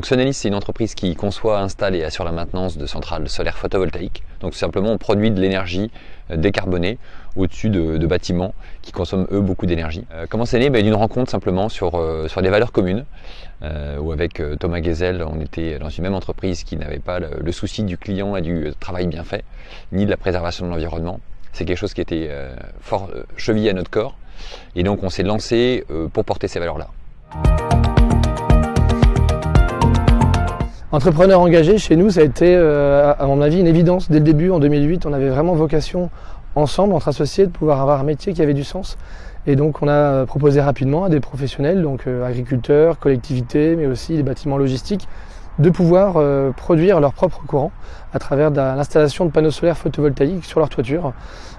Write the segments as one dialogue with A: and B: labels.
A: Sonalis, c'est une entreprise qui conçoit, installe et assure la maintenance de centrales solaires photovoltaïques. Donc tout simplement, on produit de l'énergie décarbonée au-dessus de bâtiments qui consomment eux beaucoup d'énergie. Comment c'est né? D'une rencontre simplement sur des valeurs communes, où avec Thomas Geisel, on était dans une même entreprise qui n'avait pas le souci du client et du travail bien fait, ni de la préservation de l'environnement. C'est quelque chose qui était fort chevillé à notre corps, et donc on s'est lancé pour porter ces valeurs-là.
B: Entrepreneur engagé, chez nous, ça a été, à mon avis, une évidence. Dès le début, en 2008, on avait vraiment vocation, ensemble, entre associés, de pouvoir avoir un métier qui avait du sens. Et donc, on a proposé rapidement à des professionnels, donc agriculteurs, collectivités, mais aussi des bâtiments logistiques, de pouvoir produire leur propre courant à travers l'installation de panneaux solaires photovoltaïques sur leur toiture.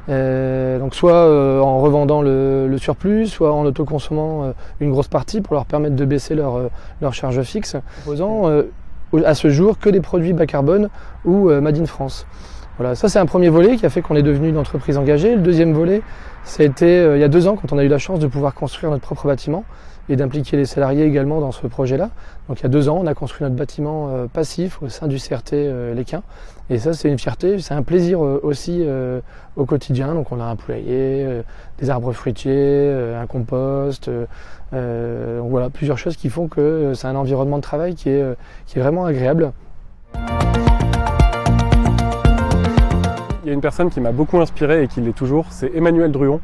B: Donc soit en revendant le surplus, soit en autoconsommant une grosse partie pour leur permettre de baisser leur charge fixe, proposant à ce jour que des produits bas carbone ou Made in France. Voilà, ça c'est un premier volet qui a fait qu'on est devenu une entreprise engagée. Le deuxième volet, ça a été il y a 2 ans quand on a eu la chance de pouvoir construire notre propre bâtiment et d'impliquer les salariés également dans ce projet-là. Donc il y a 2 ans, on a construit notre bâtiment passif au sein du CRT Léquin. Et ça c'est une fierté, c'est un plaisir aussi au quotidien. Donc on a un poulailler, des arbres fruitiers, un compost, donc voilà, plusieurs choses qui font que c'est un environnement de travail qui est vraiment agréable.
C: Il y a une personne qui m'a beaucoup inspiré et qui l'est toujours, c'est Emmanuel Druon,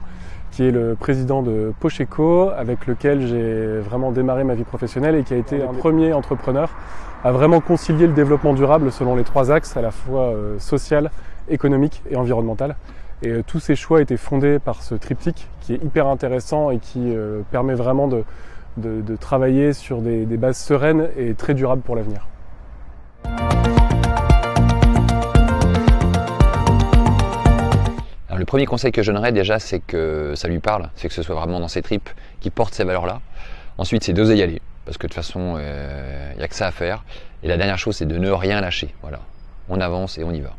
C: qui est le président de Pocheco, avec lequel j'ai vraiment démarré ma vie professionnelle et qui a été un premier entrepreneur à vraiment concilier le développement durable selon les 3 axes, à la fois social, économique et environnemental. Et tous ces choix étaient fondés par ce triptyque qui est hyper intéressant et qui permet vraiment de travailler sur des bases sereines et très durables pour l'avenir.
A: Le premier conseil que je donnerais déjà, c'est que ça lui parle, c'est que ce soit vraiment dans ses tripes qui porte ces valeurs-là. Ensuite, c'est d'oser y aller, parce que de toute façon, il n'y a que ça à faire. Et la dernière chose, c'est de ne rien lâcher. Voilà, on avance et on y va.